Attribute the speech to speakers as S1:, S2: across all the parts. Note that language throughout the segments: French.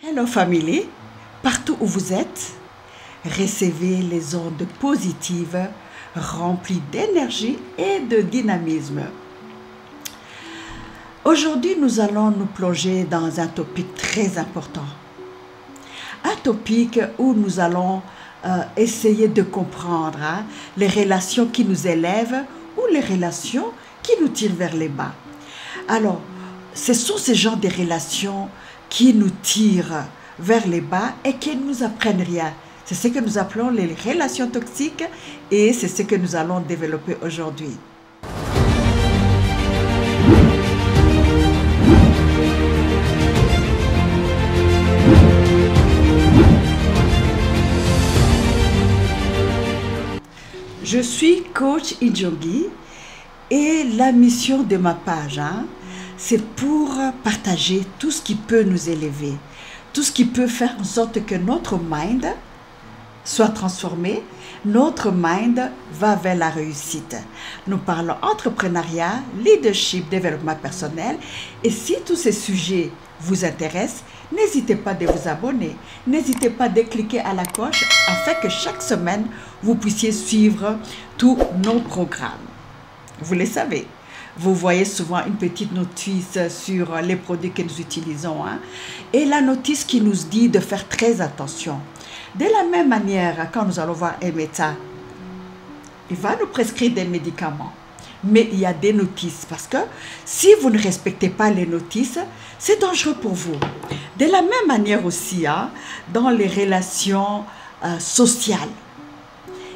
S1: Hello family, partout où vous êtes, recevez les ondes positives remplies d'énergie et de dynamisme. Aujourd'hui, nous allons nous plonger dans un topic très important. Un topic où nous allons essayer de comprendre les relations qui nous élèvent ou les relations qui nous tirent vers les bas. Alors, ce sont ces genres de relations qui nous tirent vers les bas et qui ne nous apprennent rien. C'est ce que nous appelons les relations toxiques et c'est ce que nous allons développer aujourd'hui. Je suis coach Ijongi et la mission de ma page, c'est pour partager tout ce qui peut nous élever, tout ce qui peut faire en sorte que notre mind soit transformé, notre mind va vers la réussite. Nous parlons entrepreneuriat, leadership, développement personnel et si tous ces sujets vous intéressent, n'hésitez pas de vous abonner, n'hésitez pas de cliquer à la cloche afin que chaque semaine, vous puissiez suivre tous nos programmes. Vous le savez. Vous voyez souvent une petite notice sur les produits que nous utilisons. Et la notice qui nous dit de faire très attention. De la même manière, quand nous allons voir un médecin, il va nous prescrire des médicaments. Mais il y a des notices parce que si vous ne respectez pas les notices, c'est dangereux pour vous. De la même manière aussi, dans les relations sociales,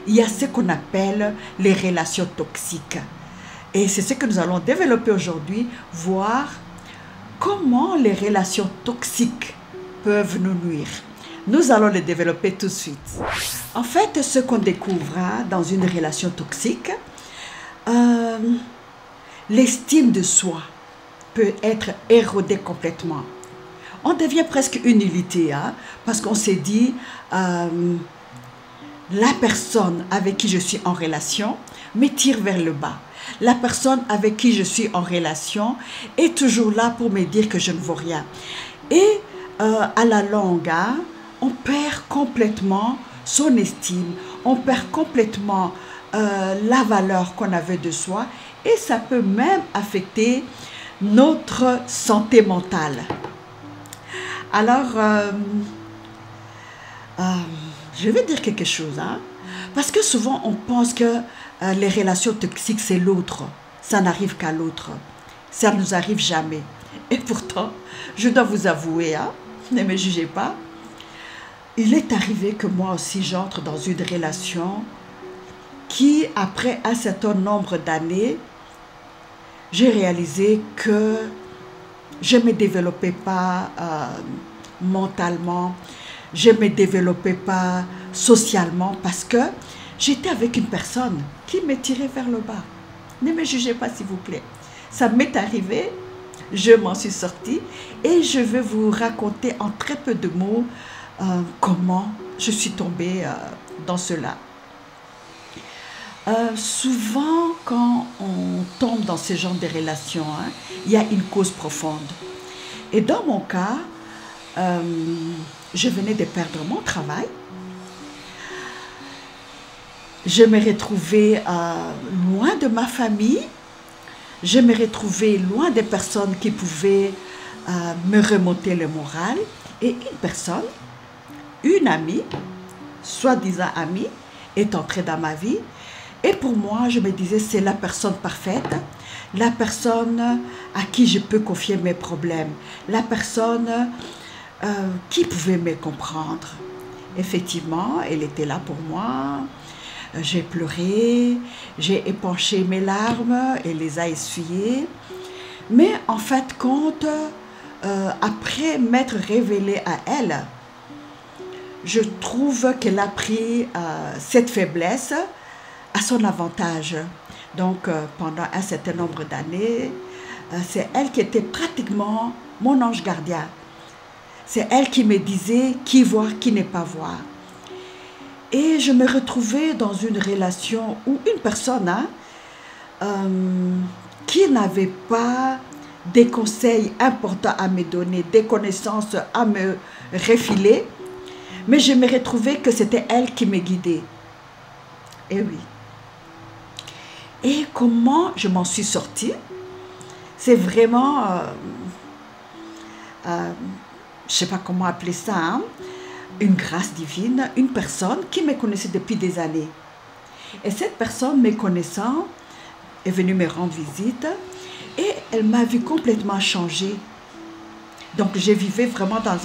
S1: il y a ce qu'on appelle les relations toxiques. Et c'est ce que nous allons développer aujourd'hui, voir comment les relations toxiques peuvent nous nuire. Nous allons les développer tout de suite. En fait, ce qu'on découvre dans une relation toxique, l'estime de soi peut être érodée complètement. On devient presque une nullité, parce qu'on s'est dit, la personne avec qui je suis en relation me tire vers le bas. La personne avec qui je suis en relation est toujours là pour me dire que je ne vaux rien. Et à la longue, on perd complètement son estime, on perd complètement la valeur qu'on avait de soi et ça peut même affecter notre santé mentale. Alors, je vais dire quelque chose, parce que souvent on pense que les relations toxiques, c'est l'autre. Ça n'arrive qu'à l'autre. Ça ne nous arrive jamais. Et pourtant, je dois vous avouer, ne me jugez pas, il est arrivé que moi aussi, j'entre dans une relation qui, après un certain nombre d'années, j'ai réalisé que je ne me développais pas mentalement, je ne me développais pas socialement parce que j'étais avec une personne qui me tirait vers le bas. Ne me jugez pas s'il vous plaît. Ça m'est arrivé, je m'en suis sortie et je vais vous raconter en très peu de mots comment je suis tombée dans cela. Souvent, quand on tombe dans ce genre de relations, il y a une cause profonde. Et dans mon cas, je venais de perdre mon travail. Je me retrouvais loin de ma famille. Je me retrouvais loin des personnes qui pouvaient me remonter le moral. Et une personne, une amie, soi-disant amie, est entrée dans ma vie. Et pour moi, je me disais, c'est la personne parfaite, la personne à qui je peux confier mes problèmes, la personne qui pouvait me comprendre. Effectivement, elle était là pour moi. J'ai pleuré, j'ai épanché mes larmes et les a essuyées. Mais en fait, après m'être révélée à elle, je trouve qu'elle a pris cette faiblesse à son avantage. Donc, pendant un certain nombre d'années, c'est elle qui était pratiquement mon ange gardien. C'est elle qui me disait qui voir, qui ne pas voir. Et je me retrouvais dans une relation où une personne qui n'avait pas des conseils importants à me donner, des connaissances à me refiler, mais je me retrouvais que c'était elle qui me guidait. Et oui. Et comment je m'en suis sortie? C'est vraiment, je ne sais pas comment appeler ça, hein, une grâce divine, une personne qui me connaissait depuis des années. Et cette personne, me connaissant, est venue me rendre visite et elle m'a vu complètement changer. Donc, je vivais vraiment dans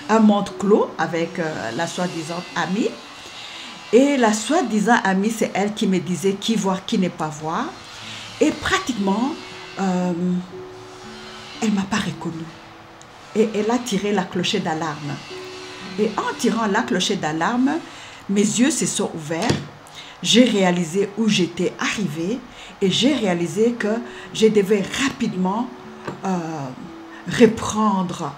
S1: un monde clos avec la soi-disant amie. Et la soi-disant amie, c'est elle qui me disait qui voir, qui ne pas voir. Et pratiquement, elle ne m'a pas reconnue. Et elle a tiré la clochette d'alarme. Et en tirant la clochette d'alarme, mes yeux se sont ouverts. J'ai réalisé où j'étais arrivée et j'ai réalisé que je devais rapidement reprendre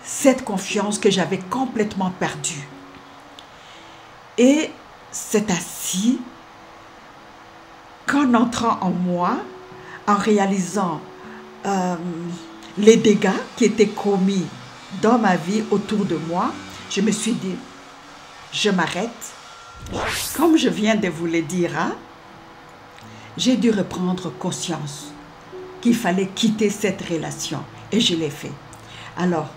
S1: cette confiance que j'avais complètement perdue. Et c'est ainsi qu'en entrant en moi, en réalisant les dégâts qui étaient commis dans ma vie autour de moi, je me suis dit, je m'arrête. Comme je viens de vous le dire, hein, j'ai dû reprendre conscience qu'il fallait quitter cette relation et je l'ai fait. Alors,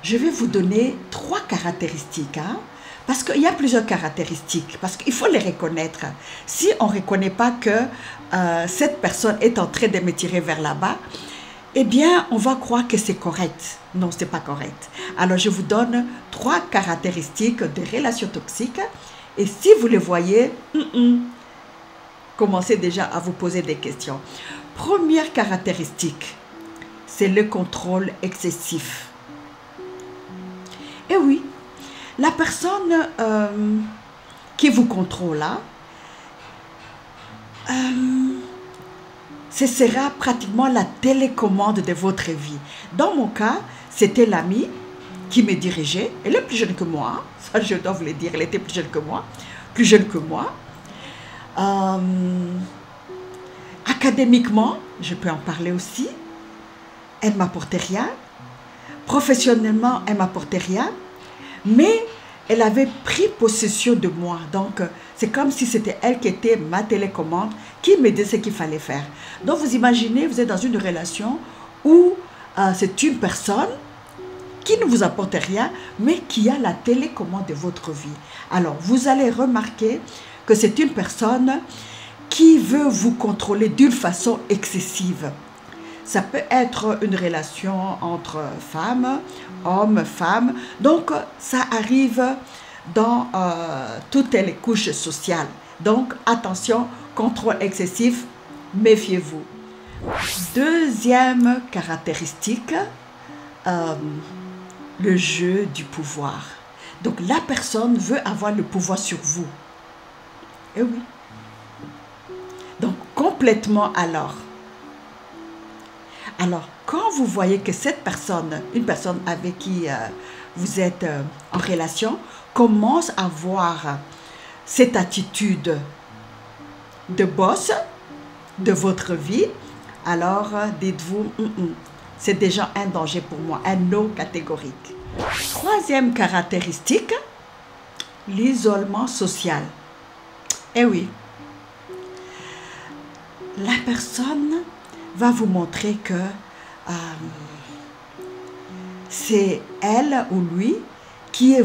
S1: je vais vous donner 3 caractéristiques, hein, parce qu'il y a plusieurs caractéristiques, parce qu'il faut les reconnaître. Si on ne reconnaît pas que cette personne est en train de me tirer vers là-bas, eh bien, on va croire que c'est correct. Non, ce n'est pas correct. Alors, je vous donne 3 caractéristiques de relations toxiques. Et si vous les voyez, commencez déjà à vous poser des questions. Première caractéristique, c'est le contrôle excessif. Et oui, la personne qui vous contrôle, ce sera pratiquement la télécommande de votre vie. Dans mon cas, c'était l'ami qui me dirigeait. Elle est plus jeune que moi, ça je dois vous le dire, elle était plus jeune que moi. Académiquement, je peux en parler aussi, elle ne m'apportait rien. Professionnellement, elle ne m'apportait rien. Mais elle avait pris possession de moi. Donc, c'est comme si c'était elle qui était ma télécommande, qui me disait ce qu'il fallait faire. Donc, vous imaginez, vous êtes dans une relation où c'est une personne qui ne vous apporte rien, mais qui a la télécommande de votre vie. Alors, vous allez remarquer que c'est une personne qui veut vous contrôler d'une façon excessive. Ça peut être une relation entre femmes, hommes, femmes. Donc, ça arrive dans toutes les couches sociales. Donc, attention, contrôle excessif, méfiez-vous. Deuxième caractéristique, le jeu du pouvoir. Donc, la personne veut avoir le pouvoir sur vous. Eh oui. Donc, complètement alors. Alors, quand vous voyez que cette personne, une personne avec qui vous êtes en relation, commence à avoir cette attitude de boss de votre vie, alors dites-vous, c'est déjà un danger pour moi, un non catégorique. Troisième caractéristique, l'isolement social. Eh oui, la personne va vous montrer que c'est elle ou lui qui est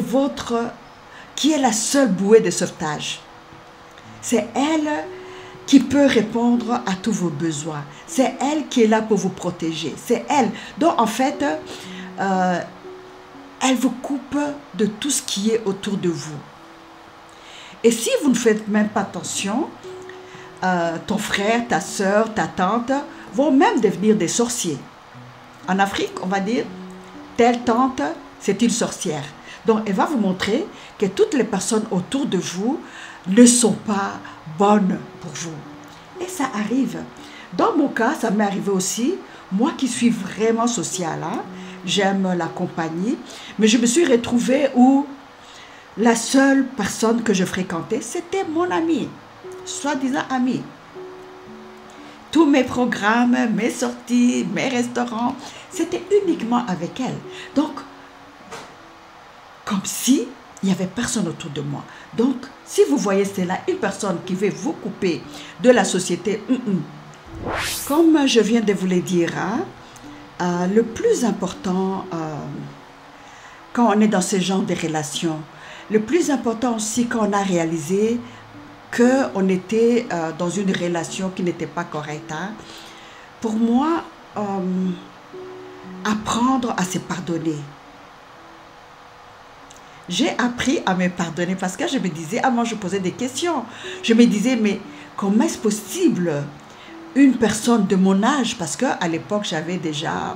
S1: la seule bouée de sauvetage. C'est elle qui peut répondre à tous vos besoins. C'est elle qui est là pour vous protéger. C'est elle. Donc, en fait, elle vous coupe de tout ce qui est autour de vous. Et si vous ne faites même pas attention, ton frère, ta soeur, ta tante vont même devenir des sorciers. En Afrique, on va dire, telle tante, c'est une sorcière. Donc, elle va vous montrer que toutes les personnes autour de vous ne sont pas bonnes pour vous. Et ça arrive. Dans mon cas, ça m'est arrivé aussi. Moi qui suis vraiment sociale, hein, j'aime la compagnie, mais je me suis retrouvée où la seule personne que je fréquentais, c'était mon ami, soi-disant ami, tous mes programmes, mes sorties, mes restaurants, c'était uniquement avec elle. Donc, comme si il n'y avait personne autour de moi. Donc, si vous voyez cela, une personne qui veut vous couper de la société, comme je viens de vous le dire, hein, le plus important quand on est dans ce genre de relations, le plus important aussi quand on a réalisé qu'on était dans une relation qui n'était pas correcte, hein, pour moi, apprendre à se pardonner. J'ai appris à me pardonner parce que je me disais, moi je posais des questions. Je me disais, mais comment est-ce possible une personne de mon âge, parce qu'à l'époque j'avais déjà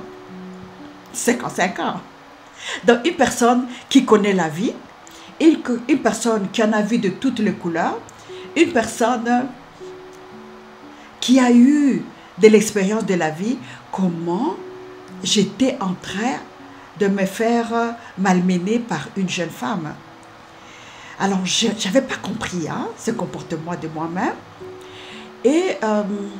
S1: 55 ans. Donc une personne qui connaît la vie, une personne qui en a vu de toutes les couleurs, une personne qui a eu de l'expérience de la vie, comment j'étais en train de me faire malmener par une jeune femme. Alors, je n'avais pas compris ce comportement de moi-même. Et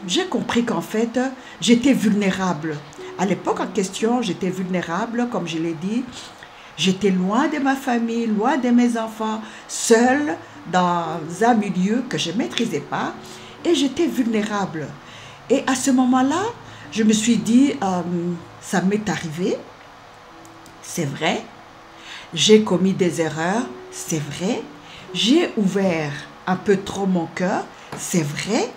S1: j'ai compris qu'en fait, j'étais vulnérable. À l'époque en question, j'étais vulnérable, comme je l'ai dit. J'étais loin de ma famille, loin de mes enfants, seule dans un milieu que je ne maîtrisais pas. Et j'étais vulnérable. Et à ce moment-là, je me suis dit, ça m'est arrivé. C'est vrai, j'ai commis des erreurs, c'est vrai, j'ai ouvert un peu trop mon cœur, c'est vrai,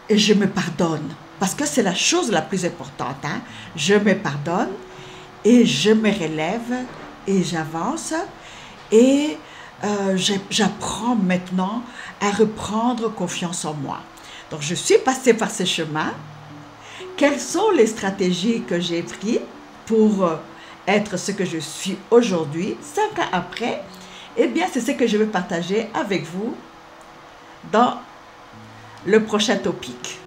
S1: et je me pardonne, parce que c'est la chose la plus importante, hein. Je me pardonne, et je me relève, et j'avance, et j'apprends maintenant à reprendre confiance en moi. Donc je suis passée par ce chemin. Quelles sont les stratégies que j'ai prises pour être ce que je suis aujourd'hui, 5 ans après? Eh bien, c'est ce que je vais partager avec vous dans le prochain topic.